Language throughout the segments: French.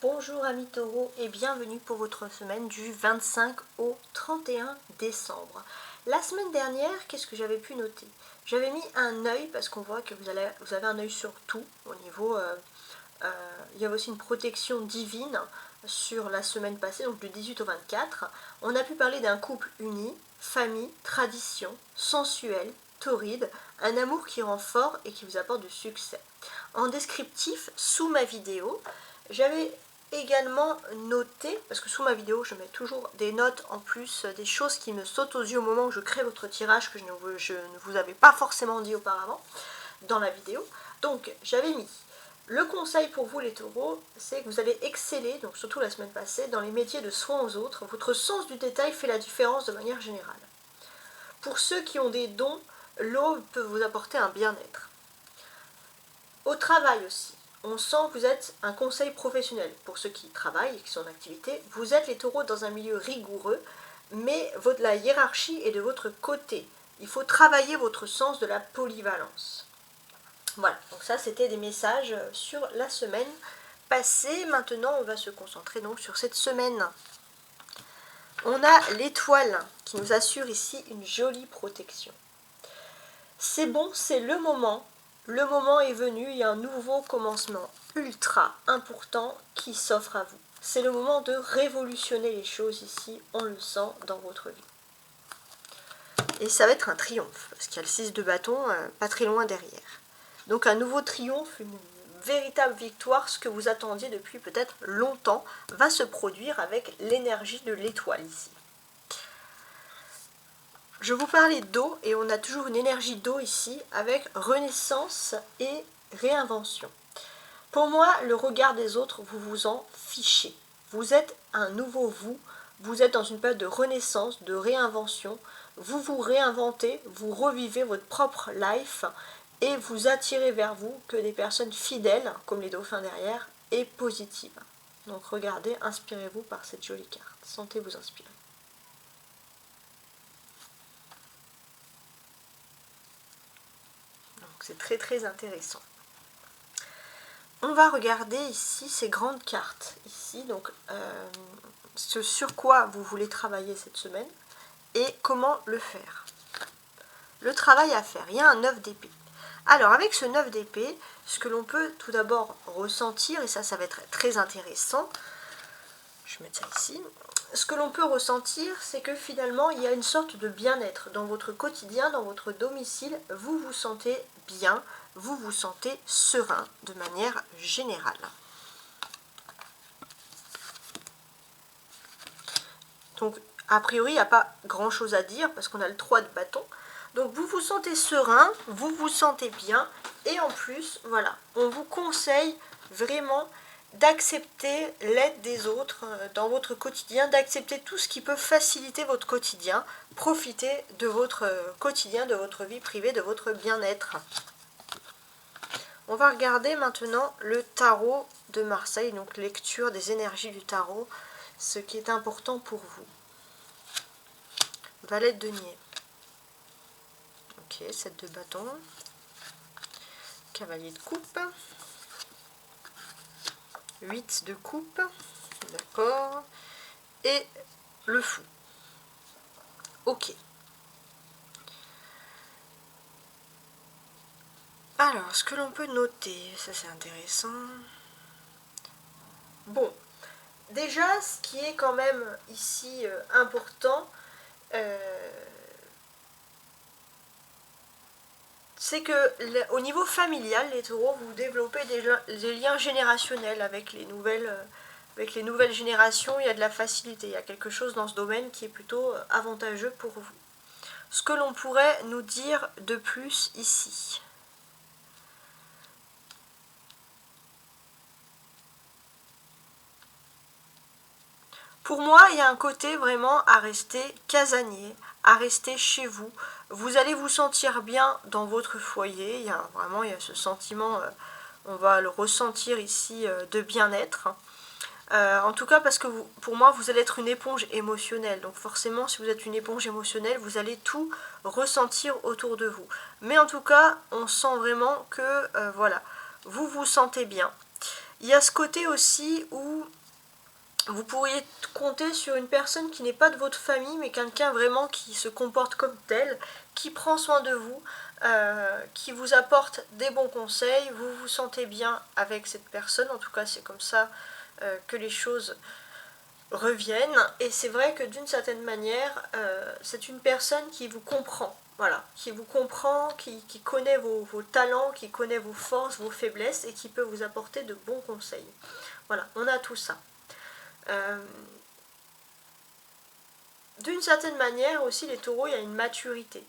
Bonjour amis taureaux et bienvenue pour votre semaine du 25 au 31 décembre. La semaine dernière, qu'est-ce que j'avais pu noter? J'avais mis un œil parce qu'on voit que vous avez un œil sur tout au niveau... il y avait aussi une protection divine sur la semaine passée, donc du 18 au 24. On a pu parler d'un couple uni, famille, tradition, sensuel, torride, un amour qui rend fort et qui vous apporte du succès. En descriptif, sous ma vidéo, j'avais également noté, parce que sous ma vidéo je mets toujours des notes en plus, des choses qui me sautent aux yeux au moment où je crée votre tirage que je ne vous avais pas forcément dit auparavant dans la vidéo. Donc j'avais mis le conseil pour vous les taureaux, c'est que vous allez exceller, donc surtout la semaine passée, dans les métiers de soins aux autres. Votre sens du détail fait la différence de manière générale. Pour ceux qui ont des dons, l'eau peut vous apporter un bien-être. Au travail aussi, on sent que vous êtes un conseil professionnel. Pour ceux qui travaillent et qui sont en activité, vous êtes les taureaux dans un milieu rigoureux, mais la hiérarchie est de votre côté. Il faut travailler votre sens de la polyvalence. Voilà, donc ça c'était des messages sur la semaine passée. Maintenant on va se concentrer donc sur cette semaine. On a l'étoile qui nous assure ici une jolie protection. C'est bon, c'est le moment est venu, il y a un nouveau commencement ultra important qui s'offre à vous. C'est le moment de révolutionner les choses ici, on le sent dans votre vie. Et ça va être un triomphe, parce qu'il y a le 6 de bâton pas très loin derrière. Donc un nouveau triomphe, une véritable victoire, ce que vous attendiez depuis peut-être longtemps, va se produire avec l'énergie de l'étoile ici. Je vous parlais d'eau et on a toujours une énergie d'eau ici avec renaissance et réinvention. Pour moi, le regard des autres, vous vous en fichez. Vous êtes un nouveau vous êtes dans une période de renaissance, de réinvention. Vous vous réinventez, vous revivez votre propre life et vous attirez vers vous que des personnes fidèles, comme les dauphins derrière, et positives. Donc regardez, inspirez-vous par cette jolie carte. Sentez-vous inspirer. Donc c'est très très intéressant. On va regarder ici ces grandes cartes. Ici, donc, ce sur quoi vous voulez travailler cette semaine et comment le faire. Le travail à faire, il y a un 9 d'épée. Alors avec ce 9 d'épée, ce que l'on peut tout d'abord ressentir, et ça va être très intéressant, je vais mettre ça ici, ce que l'on peut ressentir, c'est que finalement il y a une sorte de bien-être dans votre quotidien, dans votre domicile, vous vous sentez bien, vous vous sentez serein de manière générale. Donc a priori il n'y a pas grand chose à dire parce qu'on a le 3 de bâton. Donc vous vous sentez serein, vous vous sentez bien et en plus, voilà, on vous conseille vraiment d'accepter l'aide des autres dans votre quotidien, d'accepter tout ce qui peut faciliter votre quotidien, profiter de votre quotidien, de votre vie privée, de votre bien-être. On va regarder maintenant le tarot de Marseille, donc lecture des énergies du tarot, ce qui est important pour vous. Valet de denier. Ok, 7 de bâton. Cavalier de coupe. 8 de coupe. D'accord. Et le fou. Ok. Alors, ce que l'on peut noter, ça c'est intéressant. Bon, déjà, ce qui est quand même ici important, c'est que au niveau familial, les taureaux, vous développez des liens générationnels avec les nouvelles générations. Il y a de la facilité, il y a quelque chose dans ce domaine qui est plutôt avantageux pour vous. Ce que l'on pourrait nous dire de plus ici. Pour moi, il y a un côté vraiment à rester casanier, à rester chez vous. Vous allez vous sentir bien dans votre foyer. Il y a ce sentiment, on va le ressentir ici, de bien-être. En tout cas parce que pour moi, vous allez être une éponge émotionnelle. Donc forcément, si vous êtes une éponge émotionnelle, vous allez tout ressentir autour de vous. Mais en tout cas, on sent vraiment que, voilà, vous vous sentez bien. Il y a ce côté aussi où vous pourriez compter sur une personne qui n'est pas de votre famille, mais quelqu'un vraiment qui se comporte comme tel, qui prend soin de vous, qui vous apporte des bons conseils, vous vous sentez bien avec cette personne, en tout cas c'est comme ça que les choses reviennent, et c'est vrai que d'une certaine manière, c'est une personne qui vous comprend, voilà, qui vous comprend, qui connaît vos talents, qui connaît vos forces, vos faiblesses, et qui peut vous apporter de bons conseils. Voilà, on a tout ça. D'une certaine manière aussi, les taureaux, il y a une maturité.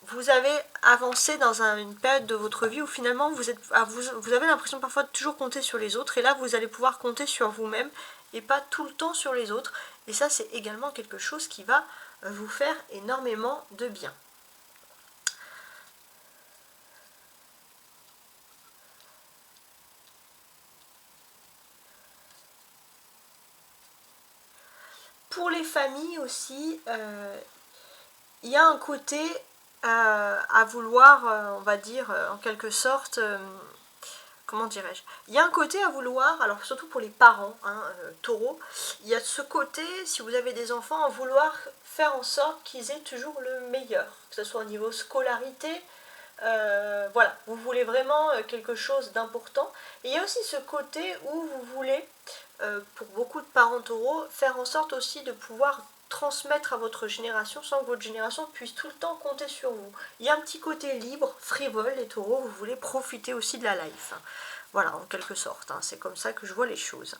Vous avez avancé dans une période de votre vie où finalement vous avez l'impression parfois de toujours compter sur les autres, et là vous allez pouvoir compter sur vous-même et pas tout le temps sur les autres, et ça c'est également quelque chose qui va vous faire énormément de bien. Pour les familles aussi, il y a un côté à vouloir, on va dire en quelque sorte, comment dirais-je, il y a un côté à vouloir, alors surtout pour les parents, hein, taureaux, il y a ce côté, si vous avez des enfants, à vouloir faire en sorte qu'ils aient toujours le meilleur, que ce soit au niveau scolarité, voilà, vous voulez vraiment quelque chose d'important. Et il y a aussi ce côté où vous voulez, pour beaucoup de parents taureaux, faire en sorte aussi de pouvoir transmettre à votre génération sans que votre génération puisse tout le temps compter sur vous. Il y a un petit côté libre, frivole, les taureaux, vous voulez profiter aussi de la life. Voilà, en quelque sorte, hein, c'est comme ça que je vois les choses.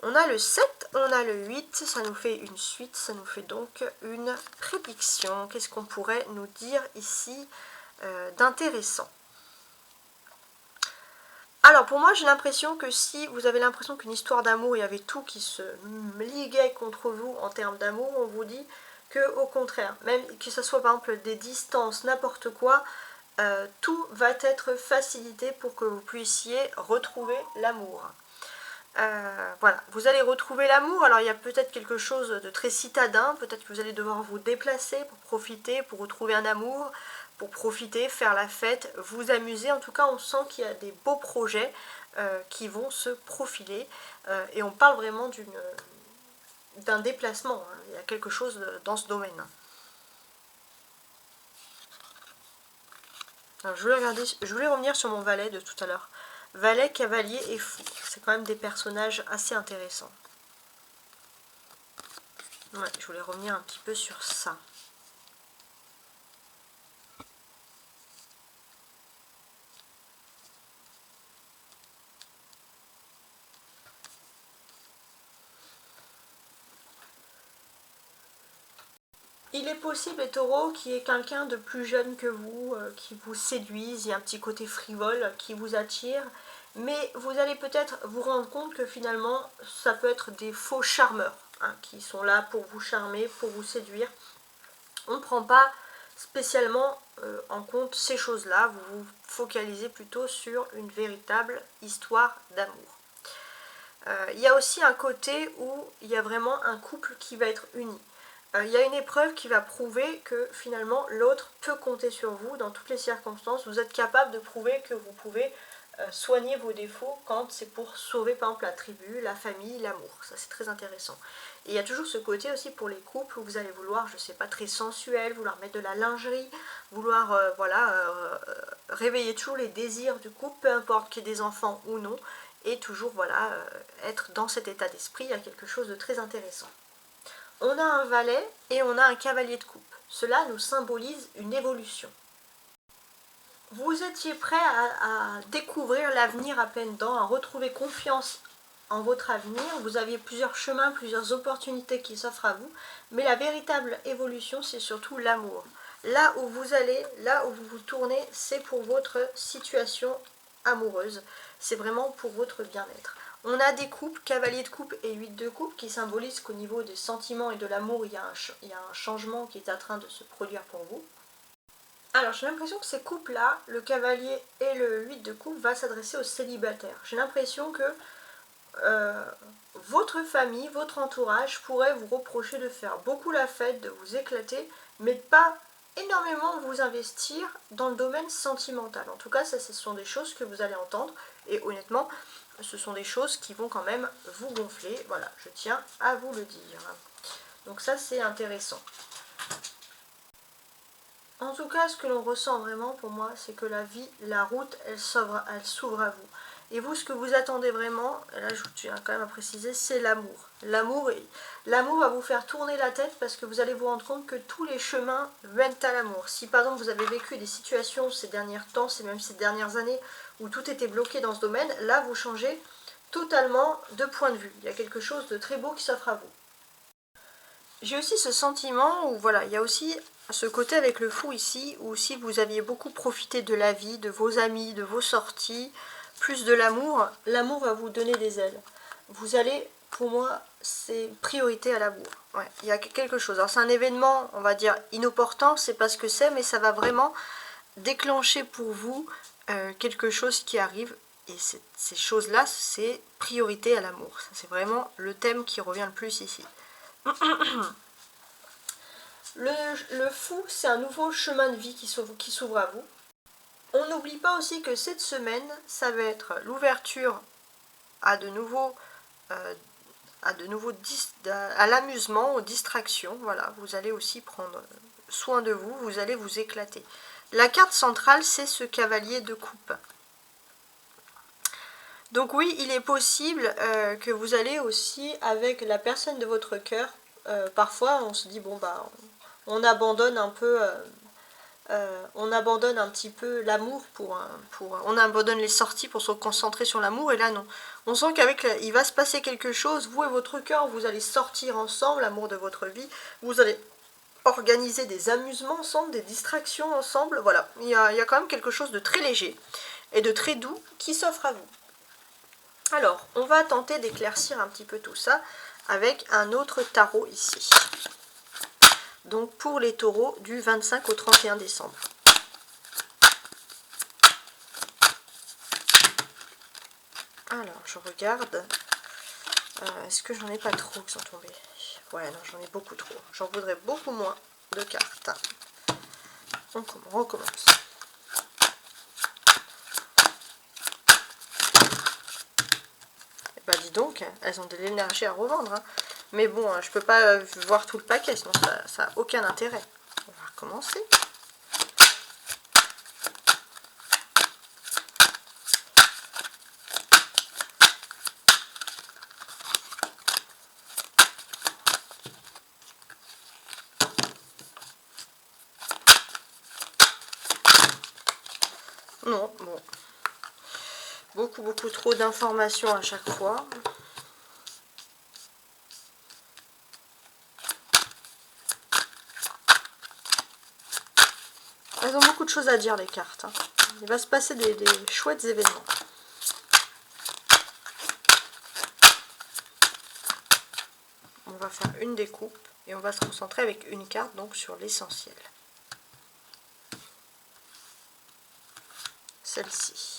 On a le 7, on a le 8, ça nous fait une suite, ça nous fait donc une prédiction. Qu'est-ce qu'on pourrait nous dire ici d'intéressant? Alors pour moi j'ai l'impression que si vous avez l'impression qu'une histoire d'amour, il y avait tout qui se liguait contre vous en termes d'amour, on vous dit que au contraire, même que ce soit par exemple des distances, n'importe quoi, tout va être facilité pour que vous puissiez retrouver l'amour. Voilà, vous allez retrouver l'amour. Alors il y a peut-être quelque chose de très citadin, peut-être que vous allez devoir vous déplacer pour profiter, pour retrouver un amour, pour profiter, faire la fête, vous amuser. En tout cas, on sent qu'il y a des beaux projets qui vont se profiler, et on parle vraiment d'un déplacement, hein. Il y a quelque chose dans ce domaine. Alors, je voulais revenir sur mon valet de tout à l'heure. Valet, cavalier et fou, c'est quand même des personnages assez intéressants. Ouais, je voulais revenir un petit peu sur ça. Il est possible, les taureaux, qu'il y ait quelqu'un de plus jeune que vous, qui vous séduise, il y a un petit côté frivole qui vous attire, mais vous allez peut-être vous rendre compte que finalement, ça peut être des faux charmeurs, hein, qui sont là pour vous charmer, pour vous séduire. On ne prend pas spécialement en compte ces choses-là, vous vous focalisez plutôt sur une véritable histoire d'amour. Il y a aussi un côté où il y a vraiment un couple qui va être uni. Il y a une épreuve qui va prouver que finalement l'autre peut compter sur vous dans toutes les circonstances. Vous êtes capable de prouver que vous pouvez soigner vos défauts quand c'est pour sauver par exemple la tribu, la famille, l'amour. Ça c'est très intéressant. Et il y a toujours ce côté aussi pour les couples où vous allez vouloir, je sais pas, très sensuel, vouloir mettre de la lingerie, vouloir réveiller toujours les désirs du couple, peu importe qu'il y ait des enfants ou non, et toujours voilà être dans cet état d'esprit. Il y a quelque chose de très intéressant. On a un valet et on a un cavalier de coupe. Cela nous symbolise une évolution. Vous étiez prêt à découvrir l'avenir à pleines dents, à retrouver confiance en votre avenir. Vous aviez plusieurs chemins, plusieurs opportunités qui s'offrent à vous. Mais la véritable évolution, c'est surtout l'amour. Là où vous allez, là où vous vous tournez, c'est pour votre situation amoureuse. C'est vraiment pour votre bien-être. On a des coupes, cavalier de coupe et 8 de coupe, qui symbolisent qu'au niveau des sentiments et de l'amour, il y a un changement qui est en train de se produire pour vous. Alors j'ai l'impression que ces couples-là, le cavalier et le 8 de coupe, va s'adresser aux célibataires. J'ai l'impression que votre famille, votre entourage pourrait vous reprocher de faire beaucoup la fête, de vous éclater, mais de pas énormément vous investir dans le domaine sentimental. En tout cas, ça, ce sont des choses que vous allez entendre. Et honnêtement, ce sont des choses qui vont quand même vous gonfler. Voilà, je tiens à vous le dire. Donc ça, c'est intéressant. En tout cas, ce que l'on ressent vraiment pour moi, c'est que la vie, la route, elle s'ouvre à vous. Et vous, ce que vous attendez vraiment, et là je tiens quand même à préciser, c'est l'amour. L'amour va vous faire tourner la tête parce que vous allez vous rendre compte que tous les chemins mènent à l'amour. Si par exemple vous avez vécu des situations ces derniers temps, même ces dernières années, où tout était bloqué dans ce domaine, là vous changez totalement de point de vue. Il y a quelque chose de très beau qui s'offre à vous. J'ai aussi ce sentiment où voilà, il y a aussi ce côté avec le fou ici, où si vous aviez beaucoup profité de la vie, de vos amis, de vos sorties, plus de l'amour, l'amour va vous donner des ailes. Vous allez, pour moi, c'est priorité à l'amour. Ouais, il y a quelque chose. Alors c'est un événement, on va dire, inopportun, c'est pas ce que c'est, mais ça va vraiment déclencher pour vous quelque chose qui arrive. Et ces choses-là, c'est priorité à l'amour. C'est vraiment le thème qui revient le plus ici. Le fou, c'est un nouveau chemin de vie qui s'ouvre à vous. On n'oublie pas aussi que cette semaine, ça va être l'ouverture à à l'amusement, aux distractions. Voilà, vous allez aussi prendre soin de vous, vous allez vous éclater. La carte centrale, c'est ce cavalier de coupe. Donc oui, il est possible que vous allez aussi, avec la personne de votre cœur, parfois on se dit, bon bah, on abandonne un peu... on abandonne un petit peu l'amour on abandonne les sorties pour se concentrer sur l'amour, et là non. On sent il va se passer quelque chose, vous et votre cœur, vous allez sortir ensemble, l'amour de votre vie, vous allez organiser des amusements ensemble, des distractions ensemble, voilà. Il y a quand même quelque chose de très léger et de très doux qui s'offre à vous. Alors, on va tenter d'éclaircir un petit peu tout ça avec un autre tarot ici. Donc pour les taureaux du 25 au 31 décembre. Alors je regarde. Est-ce que j'en ai pas trop qui sont tombés? Ouais, non, j'en ai beaucoup trop. J'en voudrais beaucoup moins de cartes. On recommence. Bah dis donc, elles ont de l'énergie à revendre. Hein. Mais bon, je peux pas voir tout le paquet, sinon ça n'a aucun intérêt. On va recommencer. Non, bon. Beaucoup trop d'informations à chaque fois. Elles ont beaucoup de choses à dire, les cartes. Hein. Il va se passer des chouettes événements. On va faire une découpe et on va se concentrer avec une carte donc sur l'essentiel. Celle-ci.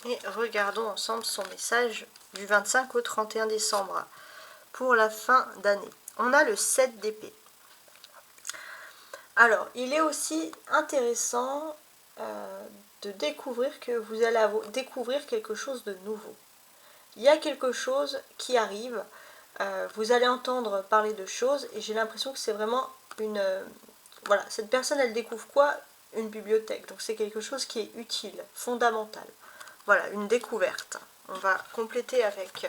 Et regardons ensemble son message du 25 au 31 décembre pour la fin d'année. On a le 7 d'épée. Alors, il est aussi intéressant de découvrir que vous allez découvrir quelque chose de nouveau. Il y a quelque chose qui arrive, vous allez entendre parler de choses et j'ai l'impression que c'est vraiment une... voilà, cette personne elle découvre quoi? Une bibliothèque, donc c'est quelque chose qui est utile, fondamental. Voilà, une découverte. On va compléter avec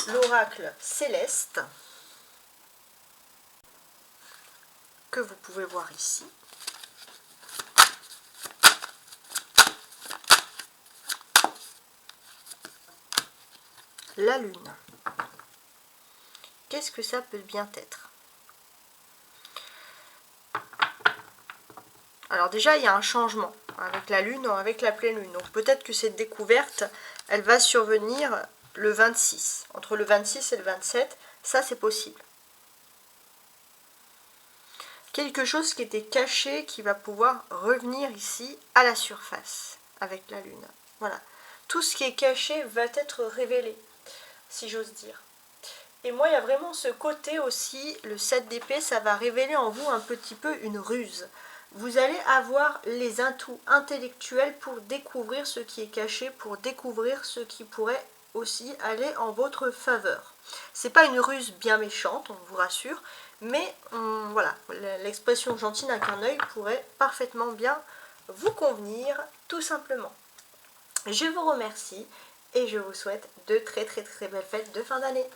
l'oracle céleste que vous pouvez voir ici. La lune. Qu'est-ce que ça peut bien être? Alors déjà, il y a un changement avec la lune ou avec la pleine lune. Donc peut-être que cette découverte, elle va survenir le 26. Entre le 26 et le 27, ça c'est possible. Quelque chose qui était caché, qui va pouvoir revenir ici à la surface avec la lune. Voilà. Tout ce qui est caché va être révélé, si j'ose dire. Et moi, il y a vraiment ce côté aussi, le 7 d'épée, ça va révéler en vous un petit peu une ruse. Vous allez avoir les atouts intellectuels pour découvrir ce qui est caché, pour découvrir ce qui pourrait aussi aller en votre faveur. C'est pas une ruse bien méchante, on vous rassure, mais voilà, l'expression gentille d'un clin d'œil pourrait parfaitement bien vous convenir, tout simplement. Je vous remercie et je vous souhaite de très belles fêtes de fin d'année.